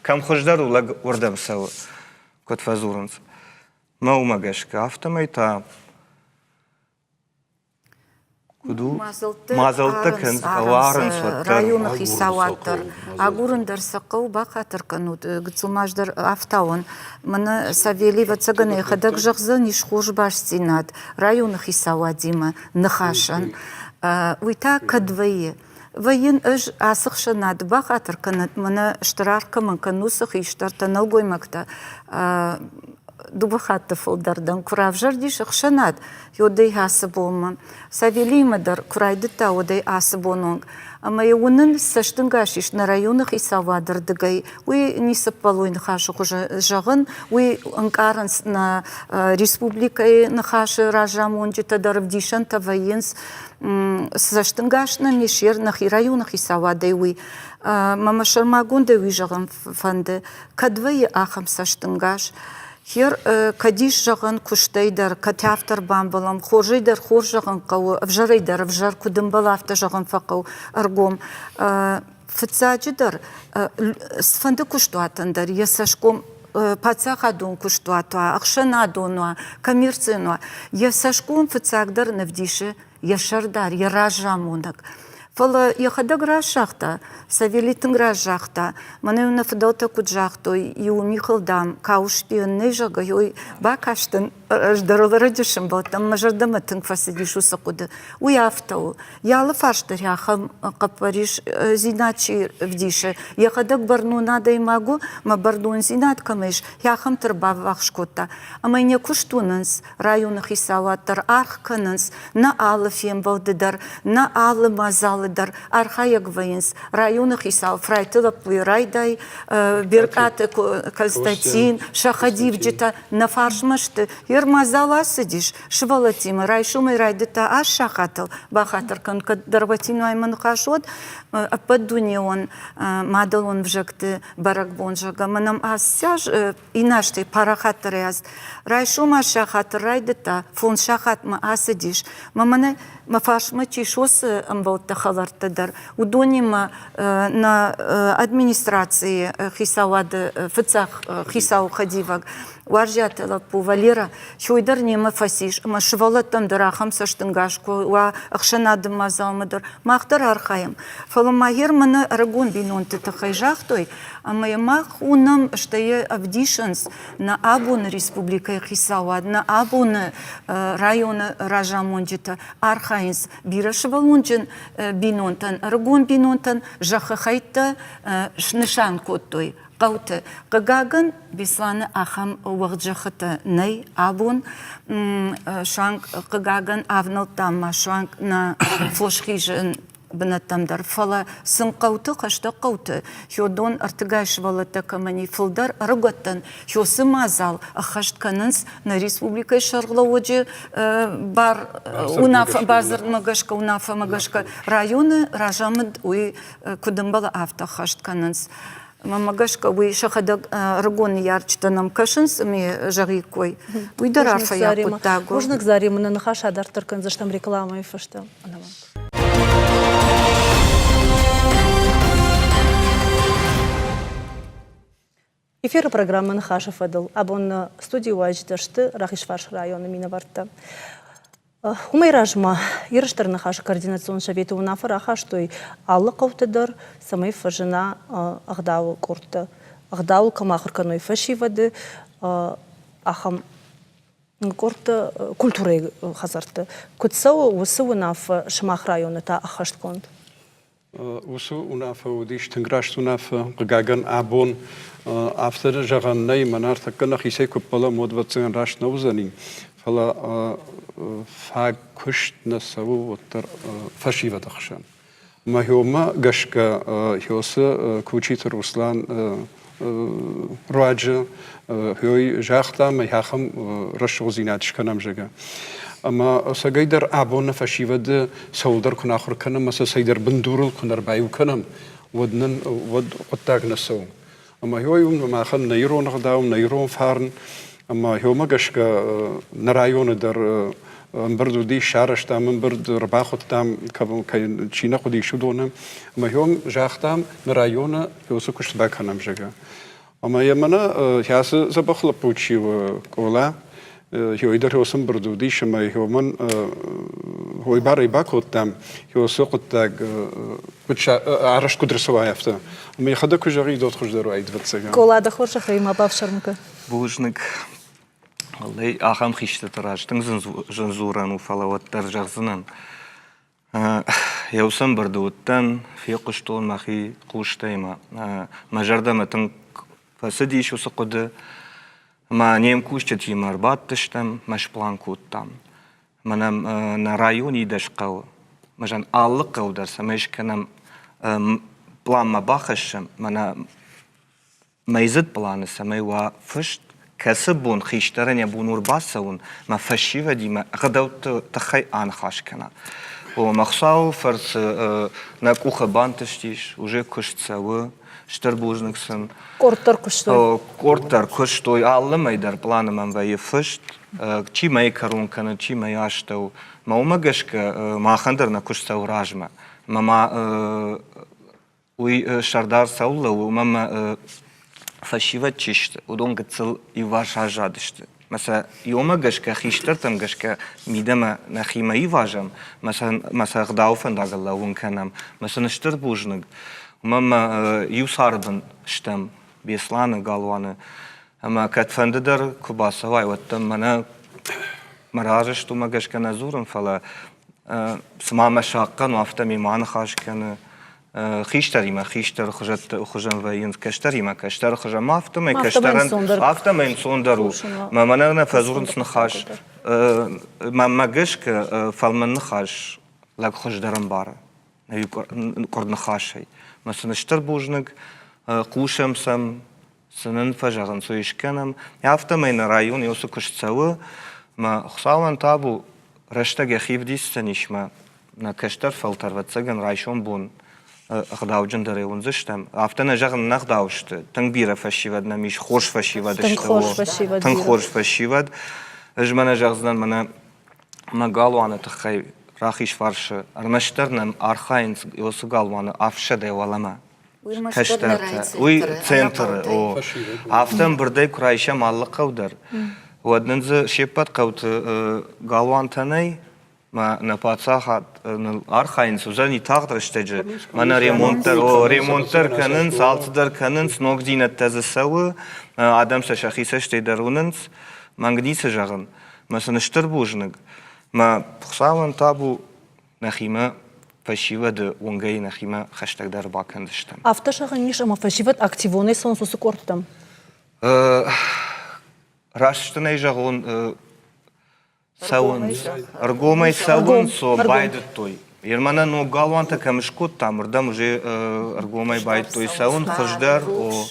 کم خوش در ولگ وردم سو کد فزورنس ما و مگش که افته میتا Куду мазалты кын аварын районах исаваттар агурындар сақау бақатыр канут гцумаждар автаун мына Савельева цаганы хадак жақзы нишхуж башсинат районах исавадима нахашан уйта кадвае Вайын ыж асықшынат бақатыр канат мына штырарка манканусах иштартанал гоймакта Дубахатты фолдардан куравжар диш ақшанат, йодай хасы болма. Савелимадар курайдыта одай асы болнонг. Ама еунын саштынгашиш на районах исавадыр дыгай. Уй нисапалуй нахашу жағын, уй анкаранс на республикай нахашу ражамон житадар вдишан тавайынс саштынгашна мишер нахи районах исавадай уй. Мама шармагунда уй жағын фанды. Кадвай ахам саштынгаш. Хер кадиш жағын күштейдер, катяфтар бамбалам, хожейдер хор жағын қауы, авжарейдер, авжар күдімбалафта жағын фақау аргом. Фыцаджидер, сфанды күштуатындар, есашком пацақадун күштуатуа, ақшанадунуа, коммерциянуа. Есашком фыцагдар навдиші, ешардар, еражамунак. Фала яхада гражахта, Савелитын гражахта, маневна фдота куджахто, и у Михалдам, каушпион нежага, и бакаштын, ждараларадишим был, там мажардама тынкфасидишу сакуда, уяфтау, яла фаштар яхам капариш зиначи вдише, яхада барну надо и магу, ма бардун зинат камеш, яхам тырба вахшкота, а майне куштунанс, районах исаваттар, архкананс, на алафием балдыдар, на алы мазал дар архаyak ваинс районах исал фрайтылап райдай беркаты Константин Шахадивджита на фаршмашты ермазала сидиш швалатима райшумай райдыта аш шахатыл бахатыр конка дарватину айман хашот ападуни он мадал он вжакты баракбон жага манам асяж инашты парахатыр яз райшума шахатыр райдыта фон шахатма асидиш мамане мафашма чишос амбалта халартадар. Удонима на администрации хисавады фыцах хисау хадиваг. Варжатала по Валера, шойдар нема фасиш, ма швалатам дарахам саштынгашку, ва ахшанадым мазалмадар, махтар архаем. Фаламагер мана рагун бинон тахайжахтой, а моя мах унам штае авдишанс на абун республика хисавад, на абун района ражамонджита, архаинс, бирашвалунджин бинонтан, рагун бинонтан, жахахайта шнышан коттой. Қауты қығағын бесланы ахам уағджақыты нәй абун шанг қығағын авнылтамма шанг на фошхижын бінаттамдар. Фала сын қауты қашты қауты. Хёдон артыгайш валата камани фылдар рыгаттан. Хёсы мазал ахаштканынс на республикай шарғла оджи бар унафа базар магашка, унафа магашка районы ражамыд уй кудымбала авто хаштканынс. Мамагашка уй шахадак рагон ярчтанам кашынс ми жарикой. Уй дарарфа я путагу. Можно к зариму на нахаша дар тыркан за штам реклама и фашта. Эфир программы Нахаша Фадл. Абон студии уайдждашты Рахишварш района Минаварта. Умайражма, ирыштыр нахаша координацион шавету унафа рахаштой аллы қаутыдыр, самай фажына ағдау корты. Ағдау камахырканой фашивады, ахам корты культурой хазарты. Кутсау усы унафа шамах районы та ахашт конд. Усы унафа удиш тынграшт унафа гаган абон автор жаған най манарта кынах исей көппала модвацин раш наузани. Фала фаг кушт насаву оттар фашива дахшан. Махиома гашка хиосы кучит Руслан раджа хиой жахта махам рашозинатишканам жага. Ама сагайдар абона фашивады саулдар кунахур канам маса сайдар бандурул кунар баю канам воднан вод оттаг насау. Ама хиой махан найрон гдаум найрон фарн. Ама хиома гашка на районы дар برد ودی شهرش تام برد رباخت تام که چینه خودی شدونه اما هم جاختم مرایونه یوسو کشت بکنم جگه اما یه منه هیاس زبخل پوچی و کولا هیو ایدر هیوسم برد ودی شما هیو من هو يباري باكو تام هو سوق تاج كنت عرش كدر سوا يفتا وما يخدك كجري دوت خش درو عيد بتسجى كولا دخور شخي ما بافشر مك بوجنك والله آخام خيشت تراج تنزن جنزوران وفلاوات ترجع زنان يوسم بردوتن في قشطون مخي قوش تيما ما جردا ما تنك فسديش وسقد ما نيم كوش تي مربات تشتم مش بلان كوتام ما на районе дашкау мажан аллыкау дарса меш канам план ма бахашам мана майзит планы самай ва фышт касбун хиштарания бунур басаун ма фашива дима гадаут тахай ан хашкана о махсау фарс на куха бантыштиш уже кушцавы штарбужниксон Корттар куштой. Корттар куштой аллы майдар планыман вайы фышт чи май карунканы чи май аштау маума гашка махандар на кушцау ражма мама уй шардар сауллау мама фашива чишт удон гцыл и ваша жадышты مثلا يوم جشك خيشترتم جشك ميدما نخيما يواجم مثلا غداو فندق الله ونكنم مثلا نشتر بوجنق ماما يوساردن شتم بيسلان قالوانا اما كتفنددر كباسا واي وتم منا مراجش تو ما جشك نزورن فلا سما مشاقا وافتمي معنا خاش كان خيشتري ما خيشتر خجن وين كشتري ما كشتر خجن ما افتم كشترن افتم من صندرو ما مننا فزورن نخاش ما جشك فالمن نخاش لك خج درن بار نبي كرد نخاش مثلا اشتر بوجنك قوشم سم سنن فجرن سويش كانم افتم من رايون يوسو كشتسوا ما خصاون تابو رشتك خيف ديستنيش ما كشتر فلتر وتسجن رايشون بون أخداو جندري ونزشتم أفتنا جغن نخداوشت تنبيرة فشيود نميش خوش فشيود تنخوش فشيود أجمنا جغزنا منا ما قالوا أنا تخي راخيش فرش أرمشترنا أرخاين يوسو قالوا أنا أفشد ولا ما كشترت وي центр أو أفتن بردي كرايشة معلقة ودر ودنز شيبات قوت قالوا أنتني ما نباتساخات الأرخاين سوزاني تاغدر اشتجي مانا ريمونتر كنن سالتدر كنن نوغدينة تزسوا آدم سشاخيسة اشتدروننس مانغنيسة جاغن مثلا اشتر بوجنق ما بخصاون تابو نخيمة فشيود ونغي نخيمة خشتك در باكن دشتم أفتشاغن نيش أما فشيود أكتيفوني سونسو سكورتم راشتني جاغون ساونز أرجومي ساونز وبايد توي يرمانا نو قالوان تكمشكوت تامر دم جي أرجومي بايد توي ساون خجدار و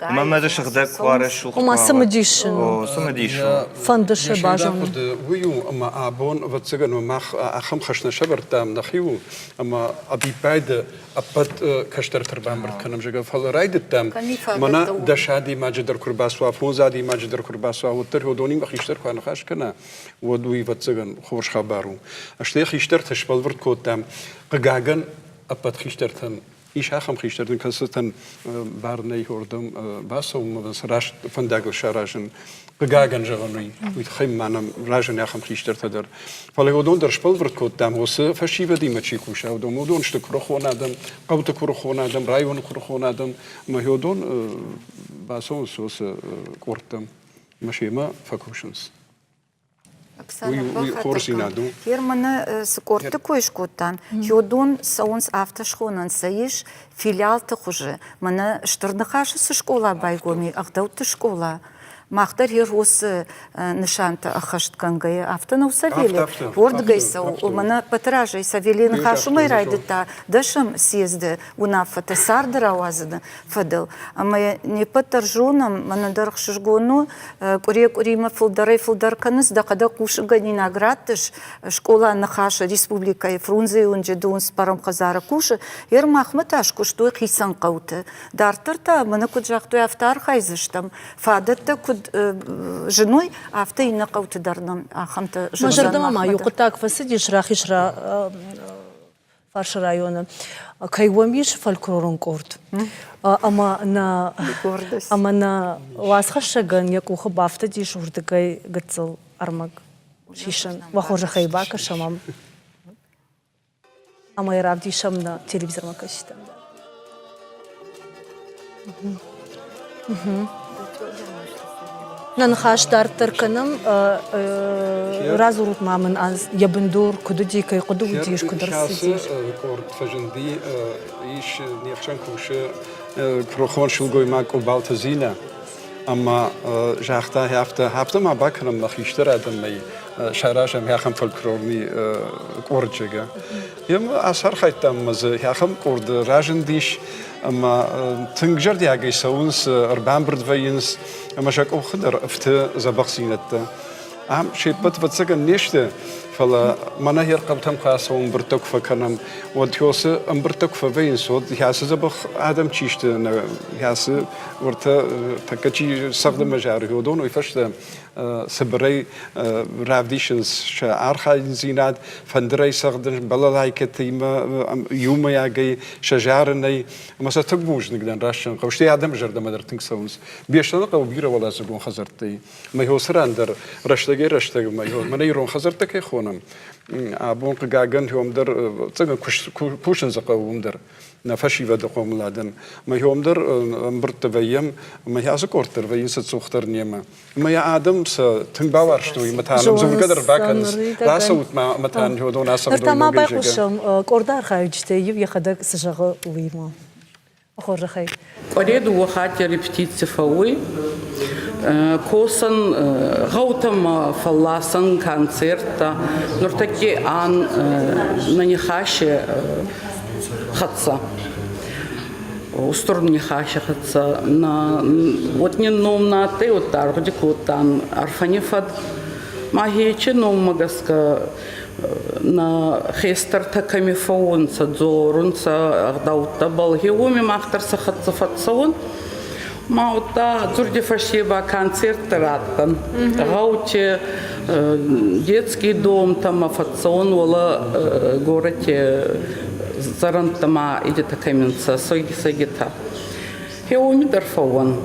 ما ماذا شخدك وارش وما سمديشن فندش باجون ويو أما أبون وتسجن وما أخم خشنا شبر تام نخيو أما أبي بايد أبد كشتر تربان بركنم جگه فل رايد تام منا دشادي ماجدر كرباسوا فوزادي ماجدر كرباسوا وتر هدوني بخيشتر خان خاش كنا ودوي وتسجن خوش خبرو أشتي خيشتر تشبل ورد كوتام قجاجن أبد خيشترتن إيش أخم خيشترتن كستن بارني هردم باسو بس راش فندق شراجن قجاجن جغني ويتخيم معنا راجن أخم خيشترت در فلهودون در شبل ورد كوتام وس فشيفة دي ماشي كوشا ودون ودون شتكرو خونادم قوت كرو خونادم رايون كرو خونادم ما هودون باسو سوس كورتم ماشي ما فكوشنز Фирмана скорты койшкутан. Йодун саунс автошхонан саиш филиал тахуже. Мана штырнахаши со школа байгоми, ахдаут школа. Махтар хиросы нишанта ахашт кангая автону савели. Ворд гайсау, мана патражай савели нахашу майрайдыта. Дашам съезды унафата сардара уазыды фадыл. Ама не патаржунам, мана дархшишгону, курима фулдар каныс, да када кушыга нинаградтыш, школа нахаша республика и Фрунзе унже дун спарам хазара кушы, ер махматаш куштуй хисан кауты. Дартырта, мана куджахтуй автар хайзыштам. Фадырта куд женой авто и на кауты дарнам ахамта жензан мажардама ма юқутак фасидиш рахишра фарш района кайвамиш фольклорон корт ама на васхашаган якуха бафта диш урдагай гацал армаг шишан вахожа хайбака шамам Ama yaravdi şamna televizor makashtam. Нанхаш дар тырканым разурут мамын аз ябындур кудуди кай куду удиш кудырсыдиш. Корт фаженди иш нефчан куше крохон шулгой мак обалтазина. Amma jachta hafta ma bakram nach ishtaradam mei sharajam yacham folklorni korjega. Yem asar khaytam maz yacham kord rajendish amma tungjar diage sauns arbamberd vayins amma jak okhder afte zabaqsinat. Am shepet vatsagan nishte فلا منا هي رقبتهم خاصون برتك فكرنم وديوس أم برتك فبين صوت يحس زبخ عدم تشيشت يحس ورت تكتشي صقد مجاري ودون ويفشت سبري رافديشنز شعار خالد زينات فندري صقدن بلالاي كتيمة يوم ياجي شجارني ما ستقبوش نقدر راشن قوشتي عدم جرد ما درتنك سونس بيشتغل قوبيرة ولا زبون خزرتي ما هو سراندر رشتاجي ما هو من يرون خزرتك يخون أبون قاعن هم در تجن كوشن زقاوم در نفشي ودقوم لادن ما هم در برت ويم ما هي أسكورتر وين ستسوختر نيما ما يا آدم س تنباورشتوي متعلم زوج قدر باكنز لا صوت ما متعلم هو ناس نرتما بايقوشم كوردار خارجتي يخدك سجغ ويما أخور خي أريد وقت ريبتيتي فوي كوسن غوتم فلاسن كونسرت نرتكي عن ننخاش خطة وستر نخاش خطة وتني نوم ناتي وتعرف ديكوتان عرفني فد ما هيك نوم مجسك на хестер такими фоун садзорун са агдаута балги уми махтар сахат сафатсаун маута зурди фашева концерт раттан гаути детский дом там афатсаун вала городе зарантама идет такаменца согита хеуми дарфаун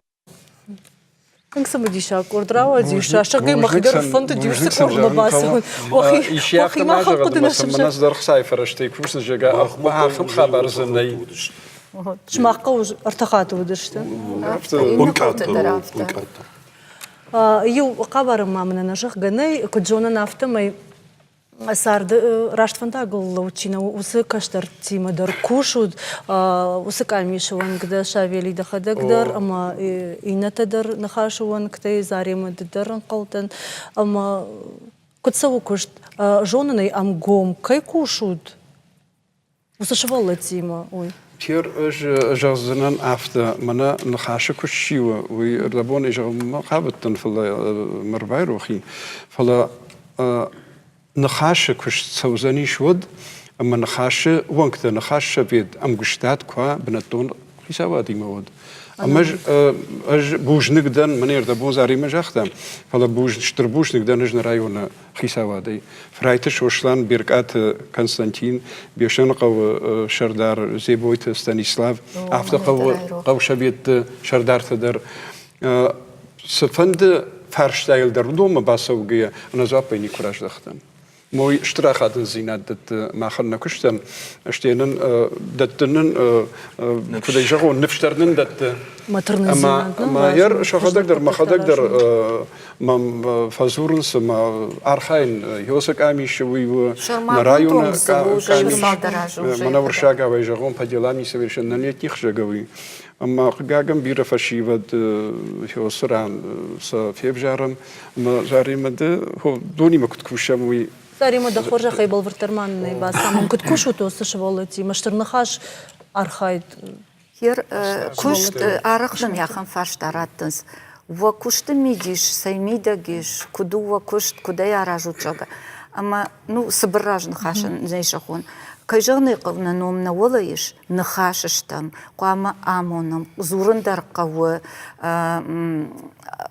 Как самодиша кордрава диша шагай махидер фонт дишся корна басун охи махал кудынашым нас дорх сайфер штей курсын жага ахм хабар зынай шмаққа уж артахат удышты ю қабарым мамына нажах ганай куджона нафтамай Сарды раштвантагыл учина усы каштар тимадар кушуд усы кальмишеван гда шавели дахадагдар ама инатадар нахашеван ктай заремаддар калтан ама кутсаву кушт жонанай амгом кай кушуд усы швалла тима ой Hier جازنان after منا نخاش كشيوه ويردبون إجا قابتن فلا مربع روحي فلا نخاش كش سوزني شود أما نخاش وقت نخاش بيد أم قشتات كوا بنتون خيساواتي مواد أما أج بوج نقدن منير دبون زاري مجاختم فلا بوج شتربوش نقدن نجن رايونا خيساواتي فرايتش وشلان بيركات كونستانتين بيشان قو شردار زيبويت ستانيسلاف أفتق قو شبيت شردار تدر سفند فرشتايل در دوم باسوجية أنا زابيني كراش دختم موي اشتراخات الزينات دت ما خلنا كشتن اشتينن دتنن كده يجرون نفشترنن دت ما ير شو خدك در ما خدك در ما فازورنس ما أرخين يوسك أميش ويو نرايون ما نورشاقا ويجرون بديلامي سويرشن نليت يخشجوي أما قاعم بيرة فشيفد هو سرعان سفيف جارم ما جاري مد هو دوني ما كنت كوشاموي زاري مد خرجة خيبل فرترمان نيبا سامم كنت كوشو توسش والتي مشترنخاش أرخايد هير كوشت أرخدم ياخن فاش تراتنس وكوشت ميديش سيميداجيش كدو وكوشت كدا ياراجو تشاغا أما نو سبراج نخاشن زيشخون كيجاني قلنا نوم نوليش نخاششتم قام آمونم زورن در قوة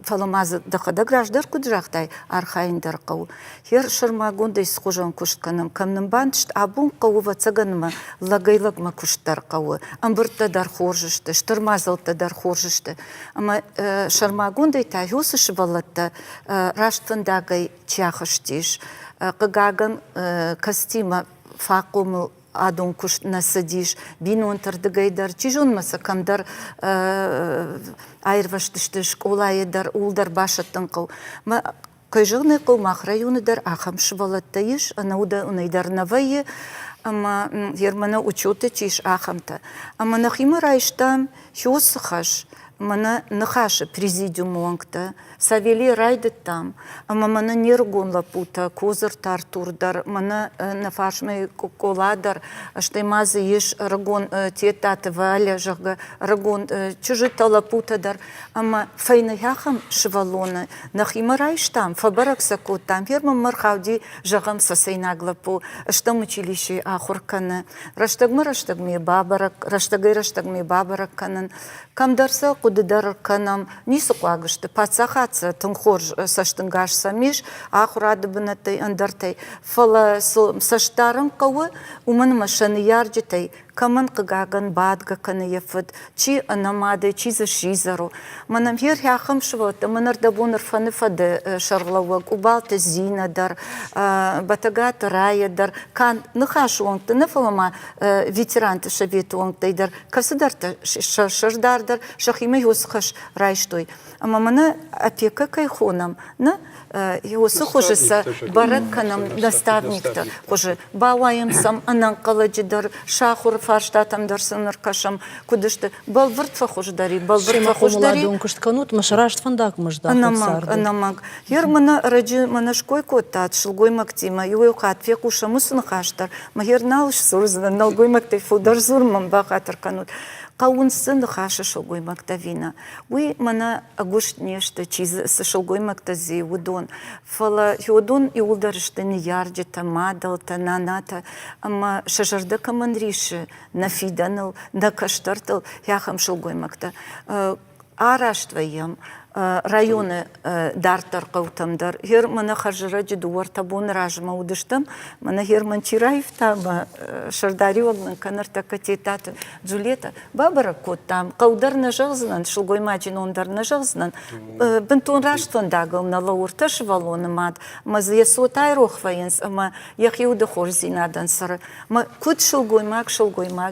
فلماز دخدا گراش در کدرختای آرخاین در قو هر شرماگون دیس خوجان کشت کنم کم نباندشت آبون قو و تگنم لگیلگ ما کشت در قو امبرت در خورجشته شترمازلت در خورجشته اما شرماگون دی تایوسش ولت راشتن داگی تیاخشتیش قگاگن کستیما فاقوم адон куш насадиш бинон тардыгайдар чижон масакамдар айрваштыштыш колайдар улдар башаттын кыл Кайжыгны кылмах районыдар ахам швалаттайыш, анауда унайдар навайы, ама ермана учеты чиш ахамта. Ама нахима райштам хёсыхаш, мана нахаша президиум уангта, Савели райдет там, ама мана нергон лапута, козыр тартурдар, мана нафашмай коладар, аштаймазы еш рагон тетата валя жага, рагон чужита лапутадар, ама файны яхам швалона, нахима райштам, фабарак сакот там, ферма мархауди жагам сасайнаглапу, аштам училище ахуркана, раштагми бабарак, раштагми бабарак канан, камдарса кудыдар канам, нису куагышты, пацаха тынхор саштынгаш самиш, ахурады бынатый андартай. Фала саштарын кауы, уман машаны ярджитай, каман кыгаган бадга каны ефыд, чи анамады, чи зашизару. Манам хер яхам швота, манар дабунар фаны фады шарлауаг, убалты зинадар, батагат раядар, кан нахаш уангты, нафалама ветеранты шавет уангтайдар, касыдарты шардардар, шахиме юсхаш райштой. Ама мана опека кайхонам, на юсы хожеса баракканам наставникта, хоже бауаем сам ананкаладжидар, шахур фарштатам дарсанар кашам, кудышты балвыртфа хождари, балвыртфа хождари. Канут машарашт фандак мажда. Анамаг. Ер мана раджи мана шкой котат, шылгой мактима, юй хат фекуша мусын хаштар, магер налыш сурзна, налгой мактай фудар зурмам бахатар канут. Каунсын хаша шылгой мактавина. Уй мана агушт нешта чиз шылгой мактази удон. Фала юдон и улдарышты не ярджита, мадалта, наната, ама шажарда каманриши, нафиданыл, накаштартыл, яхам шылгой макта. Араштваем районы дартар каутамдар. Хер мана хажыраджи дуар табун ражма удыштам, мана хер манчираев там шардари огнан канарта катетаты Джулета. Бабара кот там, каудар нажалзнан, шылгой маджин ондар нажалзнан, бентон раштван дагал на лаурта швалоны мад, мазы ясотай рохваенс, ама яхиуда хорзинадан сара. Куд шылгой маг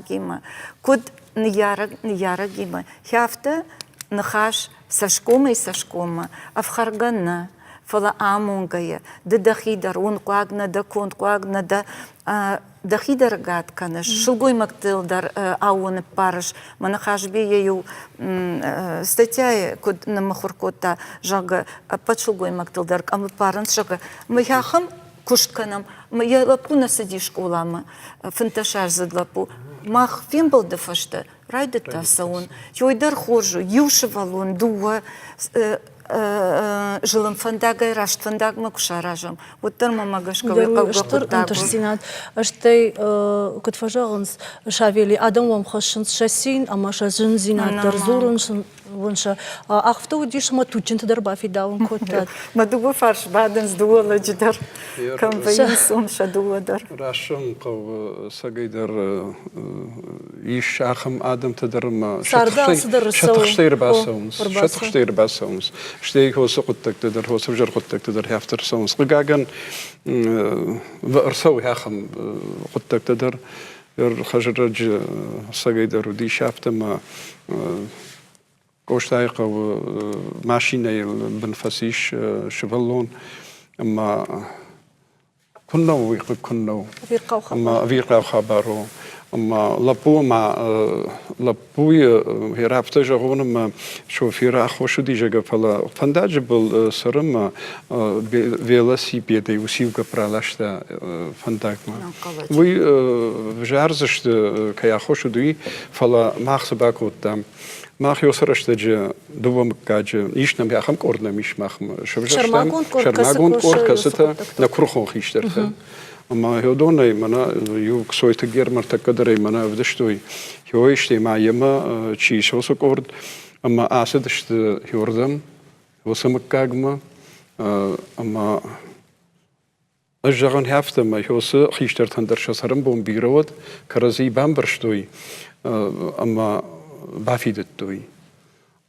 има, куд нияра гима. Хяфта нахаш сашкома, авхаргана, фала амунгая, да дахидар, он куагна, да кон куагна, да дахидар гадканаш, шылгой мактылдар ауны парыш, манахашби ею статья код на махуркота жага подшылгой мактылдар, амы парынс жага, мы яхам куштканам, мы ялапу насадиш кулама, фанташар задлапу, мах фимбал да фашта, райда тасаун, йойдар хожу, юши валун, дуа, жилым фандагай, рашт фандаг макушаражам. Вот там магашковый кавгахутагу. Аштай, кот фажаланс, шавели, адам вам хашинс шасин, ама шазин зинат, дарзуруншин, вунша, ахфта удиш матучин тадарба фидаун котат. Мадуба фарш баденс дуала джидар, камбайнсун шадуадар. Рашын кав сагайдар иш ахам адам тадарма шатхштейр басаунс. Штейк هو سقطك تقدر هو سبجر قطك تقدر هافتر سونس قاعن وارسوي هاخم قطك تقدر خرج سقيدر ودي شافت ما قوشتايق ماشينه بنفسيش شفلون اما كنا اما فيرقاو خبرو اما لابو ما لابوي هي رافته جون ما شوفير اخوشو ديجا فلا فنداجبل سرم велосипеды усилка пролашта фандагма вы вжарзаш кая хошу дуи фала махсабакот там мах ёсраштаджа дувам каджа ишнам яхам корнам ишмахм шармагон коркасата на крухон хиштерта ама ҳёдонай мана юк сойта гермарта кадарай мана вдаштой ҳёиште маема чи шосо корд ама асадашт ҳёрдам восамакагма ама ажаган хафта ма ҳёса хиштартан дар шасарам бомбироват карази бамбарштой ама бафидеттой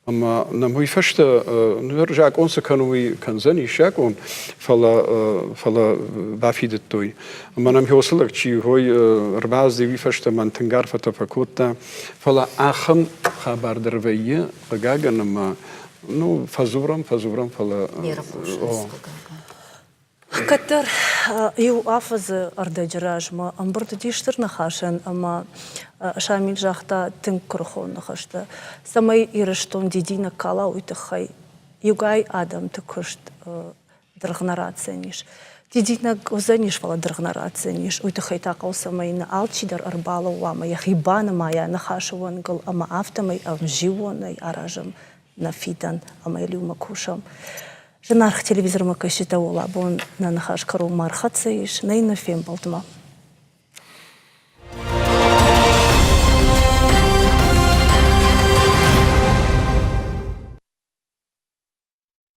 أما نموي فشتا نرجع أنسى كان زني شاكون فلا بافيد التوي أما نم يوصلك شيء هوي رباز دي فشتا من تنقار فتفكوتا فلا آخم خبر دروية قاقا نما نو فزورم فلا كتر يو أفز أرد جراج ما أمبرت ديشتر نخاشن أما شامل جاختا تنكرخون نخشتا سماي إيرشتون ديدينا كالا ويتخي يوغاي آدم تكشت درغناراتسينيش ديدينا غزانيش فلا درغناراتسينيش ويتخي تاقو سماينا آلتشي در أربالو واما يخيبانا مايا نخاشوان قل أما آفتماي أم جيواناي أراجم نفيدان أما يليو مكوشم Жанарх телевизор макашита ола бон на нахаш кару мархатсаиш, нейна фем балтма.